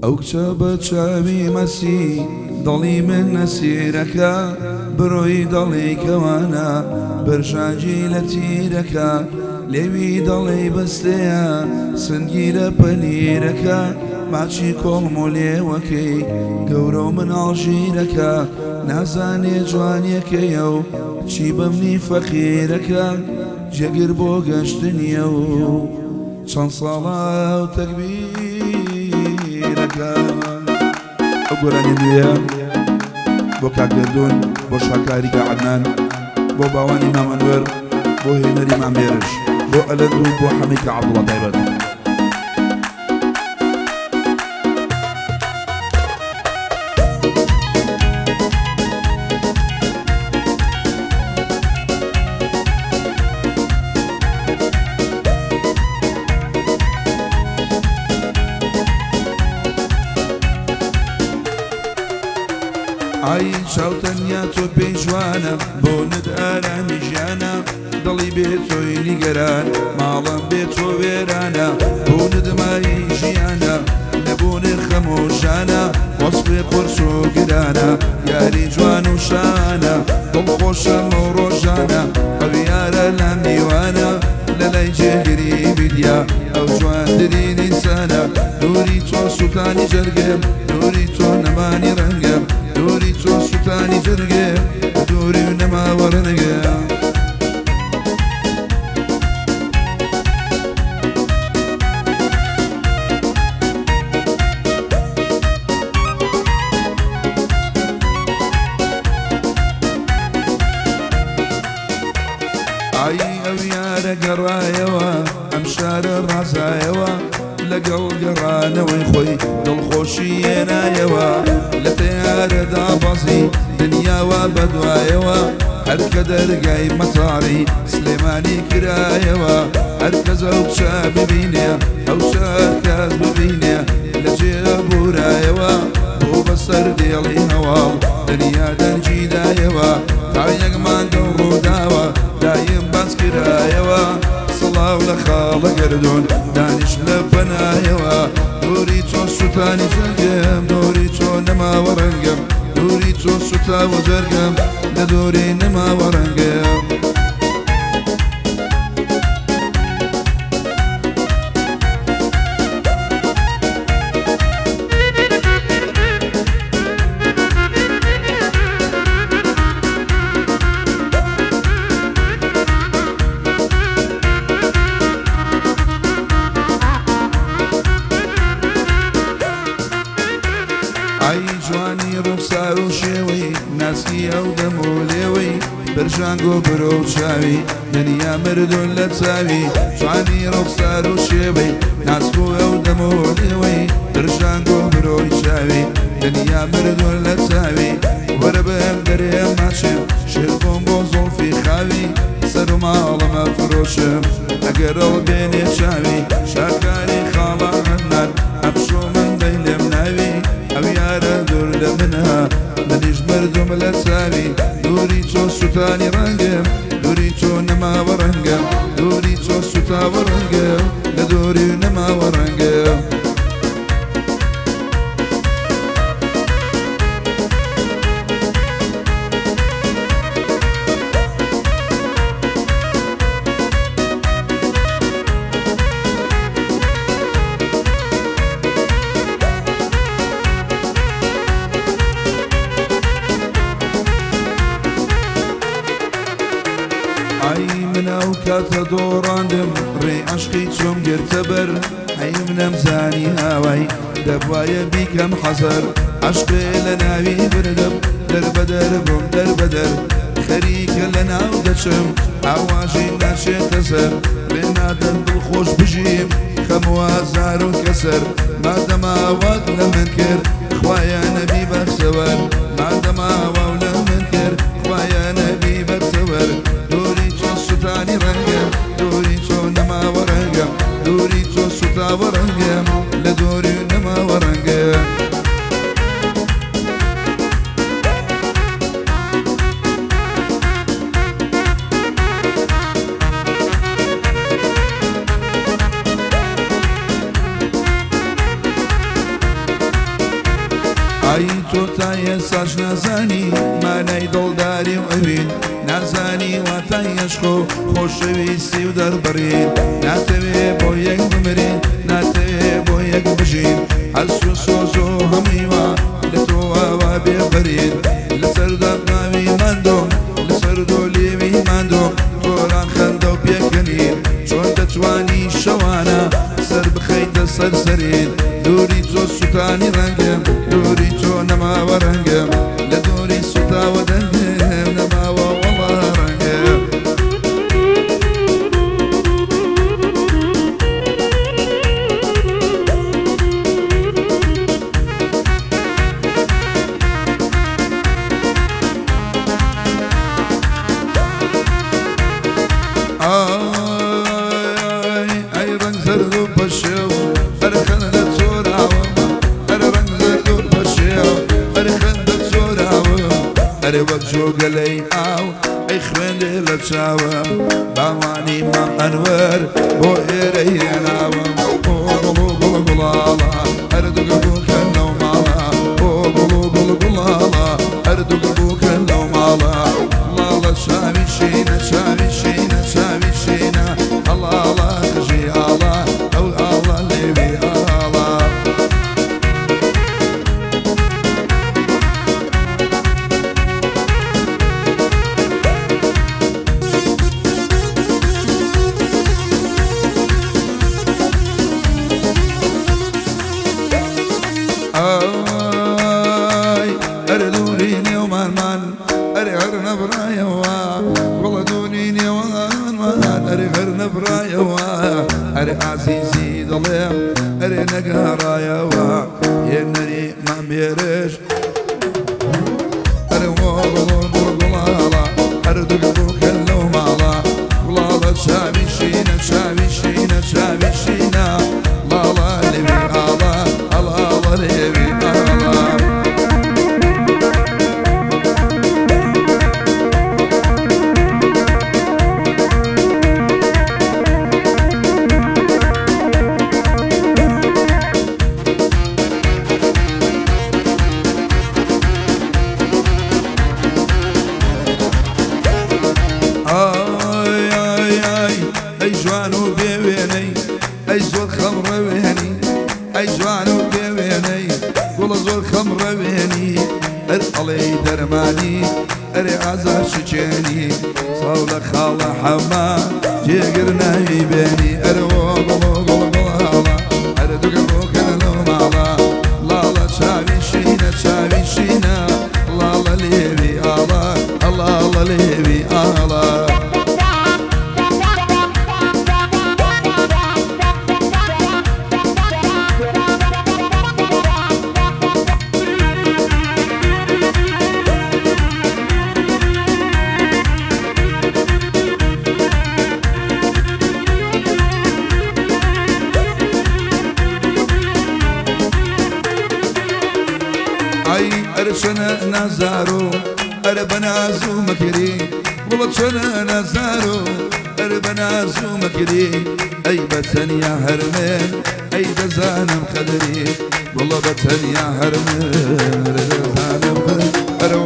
ئەو کچە بە چاوی مەسی دڵی من نەسیرەکە بڕۆی دەڵێ کەوانە بەرژاجی لە تیرەکە لێوی دەڵێ بەستەیە سنگی لە پەنیرەکە ماچی کۆڵم و لێوەکەی گەورە و مناڵژیرەکە نازانێ جوانیەکەیە و چی بەمنی فەقیرەکە جێگر بۆ گەشتنیە و چەند ساڵە و تەکبیرەکە ئەو گۆرانیە نوێیە بۆ کاکدەردون بۆ شاکاریکە عەدنان بۆ باوانی مام ئەنوەر بۆ هێنەری مام بێرش بۆ ئەلەند و بۆ حەمیدکە عەبدوڵڵا تایبەت ئای چاوتەنیا تۆ پێی جوانە بۆ نت ئارامی ژیانە دڵی بێت تۆی نیگەران ماڵم بێت تۆ وێرانە بۆ ندمایی ژیانە لەبۆ نرخەم و ژانە وەسفێ قورس و گرانە یاری جوان و شانە دڵخۆشەم و ڕۆژانە ئەو یارە لام دیوانە لەلای جێگیری بیدیا ئەو جوانترین ئینسانە نوری تۆ سوتانی جەرگێم نوری تۆ نەمانی ڕەنگەم نوری تۆ سوتانی جەرگێم دووری و نەماوەڕەنگەم ئای ئەو یارە گەڕایەوە ئەم شارە ڕازایەوە لەگەڵ گەڕانەوەی خۆی دڵخۆشی هێنایەوە لە تەیارەدا بەزی دنیاوە بەدوایەوە هەرکە دەرگای مەتاڕی سلێمانی کرایەوە هەرکەس ئەو کچە ببینێ ئەو شارکەس ببینێ لە جێ بورایەوە بۆ بەسەر دێڵی هەواڵ دنیا دەرگیدایەوە تا یەک مانگە ڕووداوە دایم باس کرایەوە سڵاو لە خاڵە گەردون دانیش لە پەنایەوە دووری تۆ سوتانی جەرگەم دووری تۆ نەماوە ڕەنگەم دووری تۆ سوتاوە جەرگەم لە دووری نەماوە ڕەنگەم ئای جوانی ڕوخسار و شێوەی ناسکی ئەو دەم و لێوەی بەرژانگۆ برۆ و چاوی دنیا مردون لە چاوی جوانی ڕوخسار و شێوەی ناسک و ئەو دەم و لێوەی بەرژانگۆ برۆی چاوی دنیا مردون لە چاوی وەرە بەم دەرێ ماچم شێربۆم بۆ زۆڵفی خاوی سەر و ماڵەمە فرۆشم ئەگەر ئەڵ بێنێ چاوی شاکاری خاڵە عەدنان ئەمشۆ من دەی لێم ناوی ئەو یارە دوور لە منە منیش مردم لە چاوی دووری تۆ سوتانی ڕەنگەم دووری تۆ نەماوە ڕەنگەم دووری تۆ سوتاوە ڕەنگەم لە دووری نەماوە ڕەنگەم ئای مناو کاتە دۆڕاندم ڕێ عەشقی چۆم گرتە بەر ئەی منەم زانی هاوای دەبوایە بیکەم حەزەر عەشقێ لە ناوی بردم دەربەدەر بۆم دەربەدەر خەریکە لە ناو دەچم ئاواژی ناچێتە سەر ڕێ نادەم دڵخۆش بژیم خەم و ئازار و کەسەر مادەماوات لە من کرد خوایە نەبی بەرسەوەر مادەماوا لە من کرد خوایە نەبی بەرسەوەر دووری تۆ سوتانی ڕەنگەم دووری تۆ نەماوە ڕەنگەم دووری تۆ سوتاوە ڕەنگەم لە دووری نەماوە ڕەنگەم تۆ تا ئێساش نازانی مانای دڵداری و ئەوین نازانی واتای عشقۆ خۆشەویستی و دەربڕین ناتەوێ بۆ یەک بمرین ناتەوێ بۆ یەک بژین هەرس و سۆز و هەموویوە لە تۆوا بێبەرین لەسەر دەرناوی ماندۆم لەسەر دۆلێوی ماندۆم تۆران خەندە و پێکەنین چۆن دەتوانی شەوانە سەر بخەیتە سەرسەرین دووری تۆ سوتانی ڕەنگم دووری تۆ نەماوە ڕەنگم لە دووری سوتاوە دەنگم نەماوە وەڵا ڕەنگم ئەی ڕەنگ زەرد و بەشێو ئەرە خەندە چۆراوم ئەرە ڕەنگ زەرد و بەشێو ئەرە خەندە چۆراوم ئەرێ وەک جۆگەلەی ئاو ئەی خوێندێ لە چاوم باوانی مام ئەنوەر بۆ ئێرەی هێناوم بۆ گوڵ و گوڵ گوڵاڵە هەردووگە بووکەن لەو ماڵە بۆ گوڵ و گوڵ گوڵاڵە هەردووگە بووکەن لەو ماڵە لاڵە چاوی شینە چاوی شینە چاوی شینە هەڵاڵە خژی ئاڵە ئەو ئاڵە لێوی ئاڵە ئەرە دووری نێومانمان ئەرێ هەر نەبڕایەوە وەڵە دووری نێوانمان ئەرێ هەر نەبڕایەوە ئەرێ عەزیزی دڵێم ئەرێ نەگەڕایەوە هێنەری مامێرش ئەرێ وەڵە گوڵاڵە هەردووگە بووکەن لەو ماڵە گوڵاڵە چاوی شینە چاوی شینە چاوی شینە لاڵە لێوی ئاڵە هەڵاڵە لێوی ئاڵە ئەی جوان و بێوێنەی ئەی زۆر خەمڕەوێنی ئەی جوان و بێوێنەی گوڵە زۆر خەمڕەوێنی ئەر ئەڵێی دەرمانی ئەرێ ئازار شچێنی ساو لە خاڵە حەما جێگر ناوی بێنی ئەرەوە گوڵ و گوڵ گوڵاڵە ئەرە دووگە بۆکەنە لەو ماڵە لاڵە چاوی شینە چاوی شینە لاڵە لێوی ئاڵە هەڵاڵە لێوی ئاڵە ئەرە چەنە نازارۆ ئەرە بەناز و مەکری وڵە چەنە نازارۆ ئەرە بەناز و مەکری ئەی بەتەنیا هەرمێن ئەی دەزانم قەدری وڵە بەتەنیا هەرمێن ئەرە دەزانم ئەرە